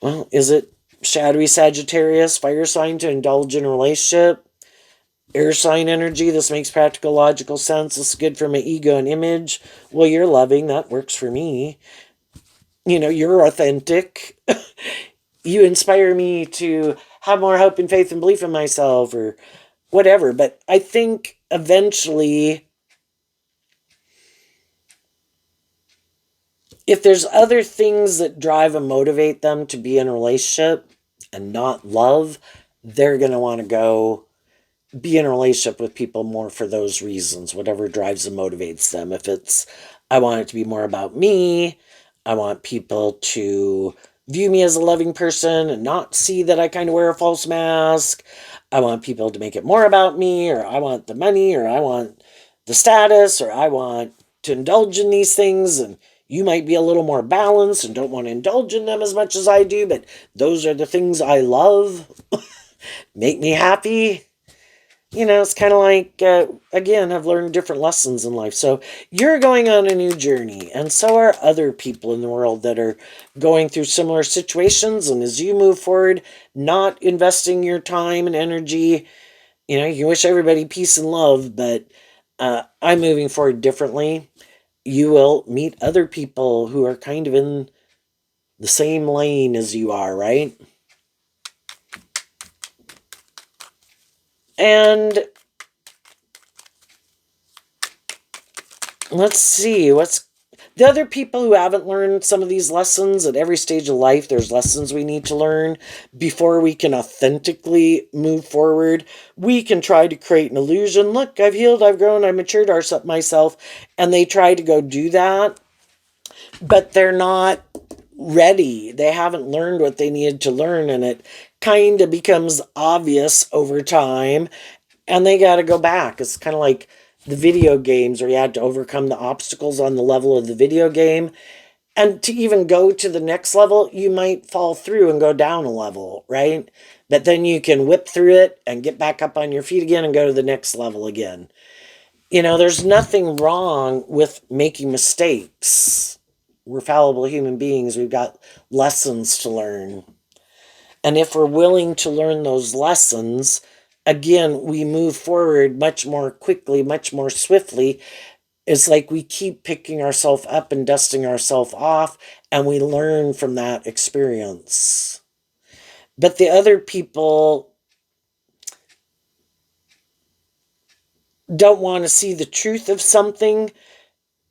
Speaker 1: Well, is it shadowy Sagittarius, fire sign, to indulge in a relationship? Air sign energy, this makes practical, logical sense. This is good for my ego and image. Well, you're loving, that works for me. You're authentic. You inspire me to have more hope and faith and belief in myself, or whatever. But I think eventually, if there's other things that drive and motivate them to be in a relationship and not love, they're going to want to go be in a relationship with people more for those reasons, whatever drives and motivates them. If it's, I want it to be more about me, I want people to view me as a loving person and not see that I kind of wear a false mask. I want people to make it more about me, or I want the money, or I want the status, or I want to indulge in these things. And you might be a little more balanced and don't want to indulge in them as much as I do, but those are the things I love, make me happy. It's kind of like, again, I've learned different lessons in life. So you're going on a new journey, and so are other people in the world that are going through similar situations. And as you move forward, not investing your time and energy, you wish everybody peace and love, but I'm moving forward differently. You will meet other people who are kind of in the same lane as you are, right? And let's see, what's the other people who haven't learned some of these lessons at every stage of life. There's lessons we need to learn before we can authentically move forward. We can try to create an illusion. Look, I've healed, I've grown, I've matured myself. And they try to go do that, but they're not ready. They haven't learned what they needed to learn, and it kind of becomes obvious over time, and they got to go back. It's kind of like the video games where you had to overcome the obstacles on the level of the video game. And to even go to the next level, you might fall through and go down a level, right? But then you can whip through it and get back up on your feet again and go to the next level again. There's nothing wrong with making mistakes. We're fallible human beings. We've got lessons to learn. And if we're willing to learn those lessons, again, we move forward much more quickly, much more swiftly. It's like we keep picking ourselves up and dusting ourselves off, and we learn from that experience. But the other people don't want to see the truth of something.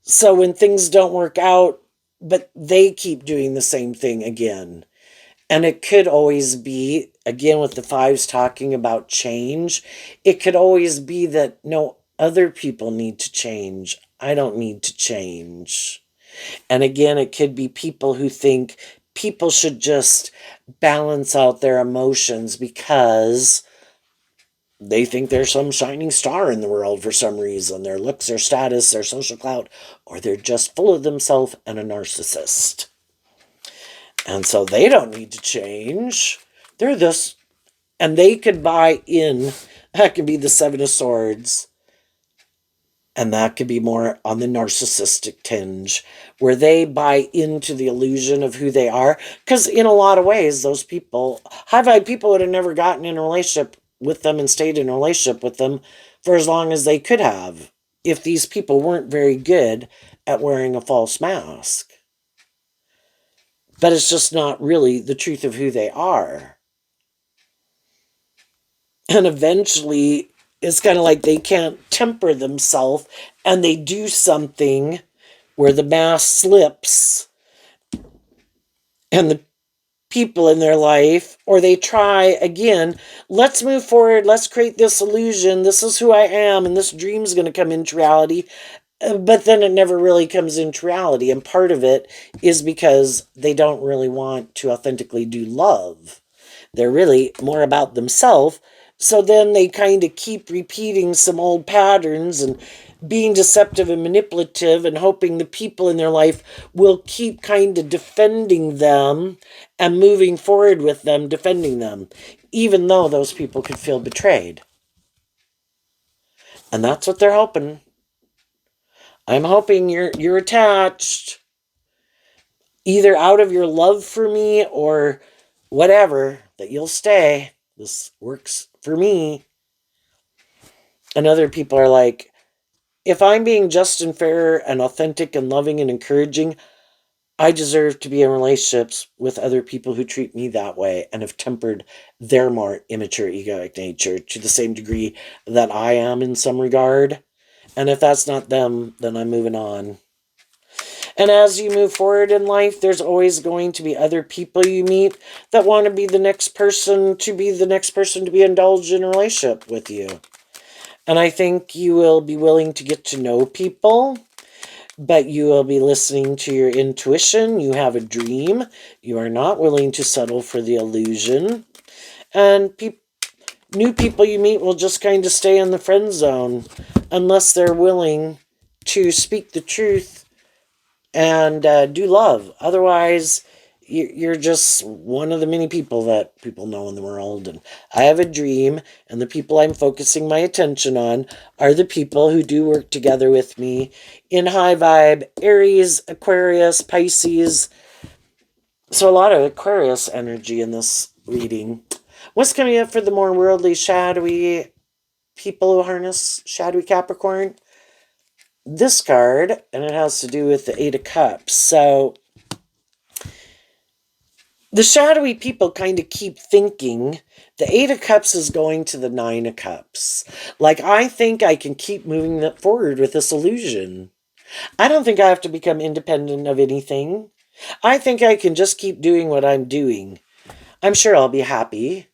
Speaker 1: So when things don't work out, but they keep doing the same thing again. And it could always be, again, with the fives talking about change, it could always be that no, other people need to change. I don't need to change. And again, it could be people who think people should just balance out their emotions because they think there's some shining star in the world for some reason. Their looks, their status, their social clout, or they're just full of themselves and a narcissist. And so they don't need to change. They're this, and they could buy in. That could be the Seven of Swords. And that could be more on the narcissistic tinge, where they buy into the illusion of who they are. Because in a lot of ways, those people, high vibe people, would have never gotten in a relationship with them and stayed in a relationship with them for as long as they could have if these people weren't very good at wearing a false mask. But it's just not really the truth of who they are. And eventually, it's kind of like they can't temper themselves and they do something where the mask slips and the people in their life, or they try again, let's move forward, let's create this illusion, this is who I am, and this dream's going to come into reality. But then it never really comes into reality. And part of it is because they don't really want to authentically do love. They're really more about themselves. So then they kind of keep repeating some old patterns and being deceptive and manipulative and hoping the people in their life will keep kind of defending them and moving forward with them, defending them, even though those people could feel betrayed. And that's what they're hoping. I'm hoping you're attached, either out of your love for me or whatever, that you'll stay. This works for me. And other people are like, if I'm being just and fair and authentic and loving and encouraging, I deserve to be in relationships with other people who treat me that way and have tempered their more immature egoic nature to the same degree that I am in some regard. And if that's not them, then I'm moving on. And as you move forward in life, there's always going to be other people you meet that want to be the next person to be indulged in a relationship with you. And I think you will be willing to get to know people, but you will be listening to your intuition. You have a dream. You are not willing to settle for the illusion. And new people you meet will just kind of stay in the friend zone unless they're willing to speak the truth and do love. Otherwise, You're just one of the many people that people know in the world. And I have a dream, and the people I'm focusing my attention on are the people who do work together with me in high vibe, Aries, Aquarius, Pisces. So a lot of Aquarius energy in this reading. What's coming up for the more worldly, shadowy people who harness shadowy Capricorn? This card, and it has to do with the Eight of Cups. So the shadowy people kind of keep thinking the Eight of Cups is going to the Nine of Cups. Like, I think I can keep moving that forward with this illusion. I don't think I have to become independent of anything. I think I can just keep doing what I'm doing. I'm sure I'll be happy.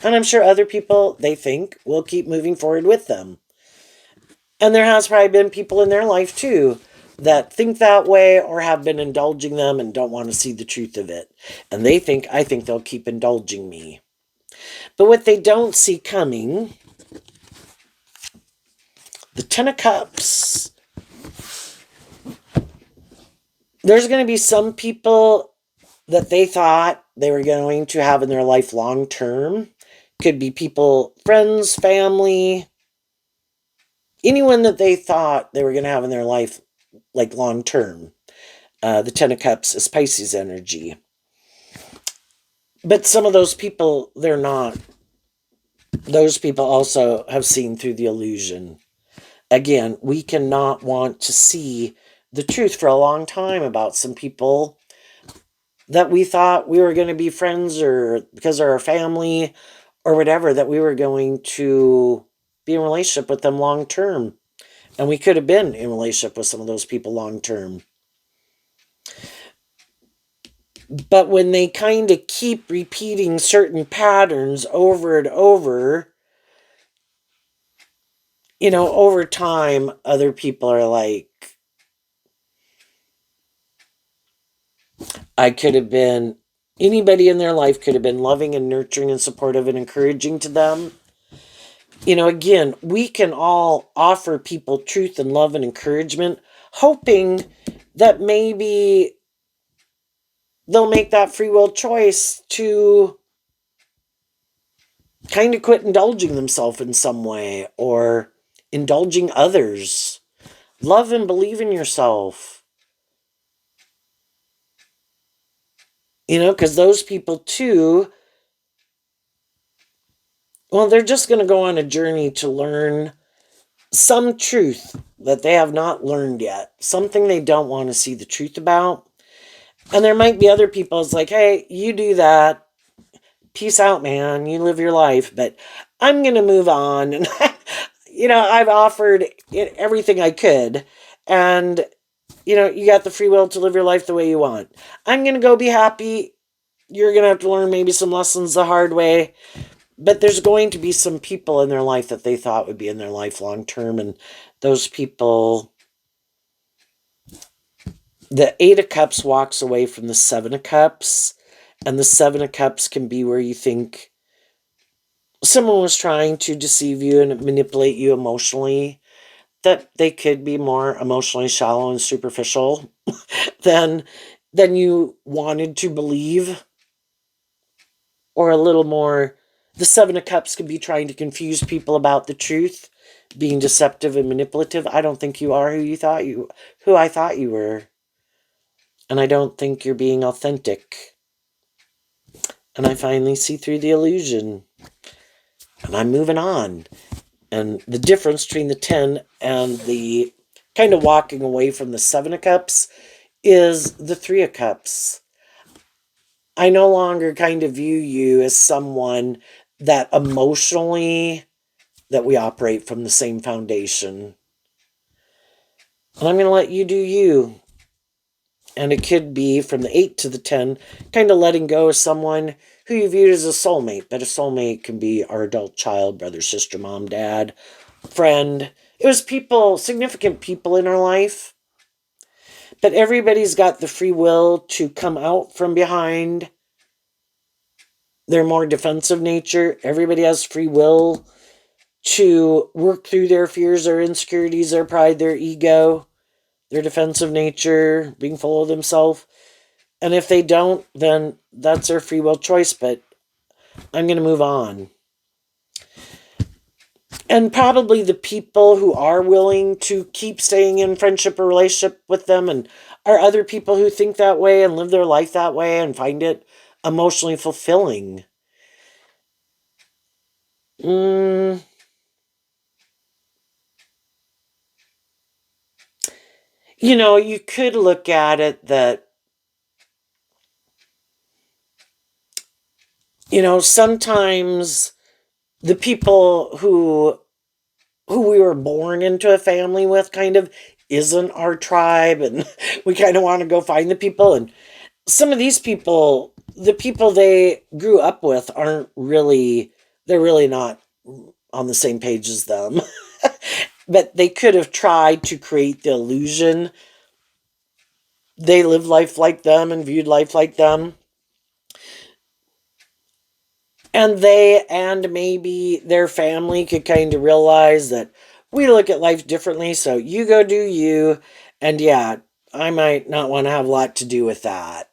Speaker 1: And I'm sure other people, they think, will keep moving forward with them. And there has probably been people in their life, too, that think that way or have been indulging them and don't want to see the truth of it. And I think they'll keep indulging me. But what they don't see coming, the Ten of Cups, there's going to be some people that they thought they were going to have in their life long term. Could be people, friends, family, anyone that they thought they were going to have in their life like long term. The Ten of Cups is Pisces energy. But some of those people, they're not. Those people also have seen through the illusion. Again, we cannot want to see the truth for a long time about some people that we thought we were going to be friends, or because of our family or whatever, that we were going to be in a relationship with them long term. And we could have been in a relationship with some of those people long term. But when they kind of keep repeating certain patterns over and over, over time, other people are like, anybody in their life could have been loving and nurturing and supportive and encouraging to them. Again, we can all offer people truth and love and encouragement, hoping that maybe they'll make that free will choice to kind of quit indulging themselves in some way or indulging others. Love and believe in yourself. Because those people too, well, they're just going to go on a journey to learn some truth that they have not learned yet, something they don't want to see the truth about. And there might be other people, it's like, hey, you do that. Peace out, man. You live your life, but I'm going to move on. And, I've offered everything I could. And, you got the free will to live your life the way you want. I'm going to go be happy. You're going to have to learn maybe some lessons the hard way. But there's going to be some people in their life that they thought would be in their life long term. And those people, the Eight of Cups walks away from the Seven of Cups. And the Seven of Cups can be where you think someone was trying to deceive you and manipulate you emotionally, that they could be more emotionally shallow and superficial than you wanted to believe. Or a little more, the Seven of Cups can be trying to confuse people about the truth, being deceptive and manipulative. I don't think you are who I thought you were. And I don't think you're being authentic. And I finally see through the illusion. And I'm moving on. And the difference between the 10 and the kind of walking away from the Seven of Cups is the Three of Cups. I no longer kind of view you as someone that emotionally, that we operate from the same foundation. And I'm going to let you do you. And it could be from the 8 to the 10, kind of letting go of someone who you viewed as a soulmate. But a soulmate can be our adult child, brother, sister, mom, dad, friend. It was people, significant people in our life. But everybody's got the free will to come out from behind their more defensive nature. Everybody has free will to work through their fears, their insecurities, their pride, their ego, their defensive nature, being full of themselves. And if they don't, then that's their free will choice, but I'm going to move on. And probably the people who are willing to keep staying in friendship or relationship with them and are other people who think that way and live their life that way and find it emotionally fulfilling. Mm, you could look at it that, sometimes the people who we were born into a family with kind of isn't our tribe, and we kind of want to go find the people. And some of these people, the people they grew up with, they're really not on the same page as them. But they could have tried to create the illusion they lived life like them and viewed life like them. And they and maybe their family could kind of realize that we look at life differently, so you go do you. And yeah, I might not want to have a lot to do with that.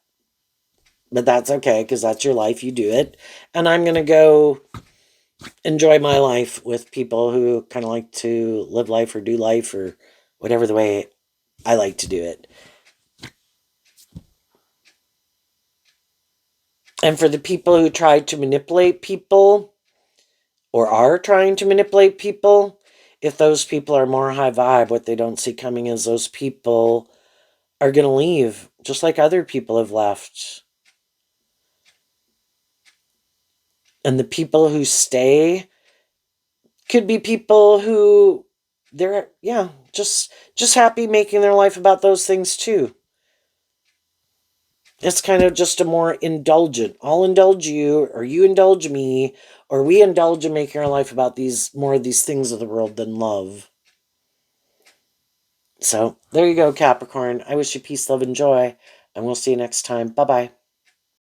Speaker 1: But that's okay, because that's your life, you do it. And I'm going to go enjoy my life with people who kind of like to live life or do life or whatever the way I like to do it. And for the people who try to manipulate people or are trying to manipulate people, if those people are more high vibe, what they don't see coming is those people are going to leave, just like other people have left. And the people who stay could be people who they're just happy making their life about those things too. It's kind of just a more indulgent. I'll indulge you, or you indulge me, or we indulge in making our life about more of these things of the world than love. So there you go, Capricorn. I wish you peace, love, and joy, and we'll see you next time. Bye-bye.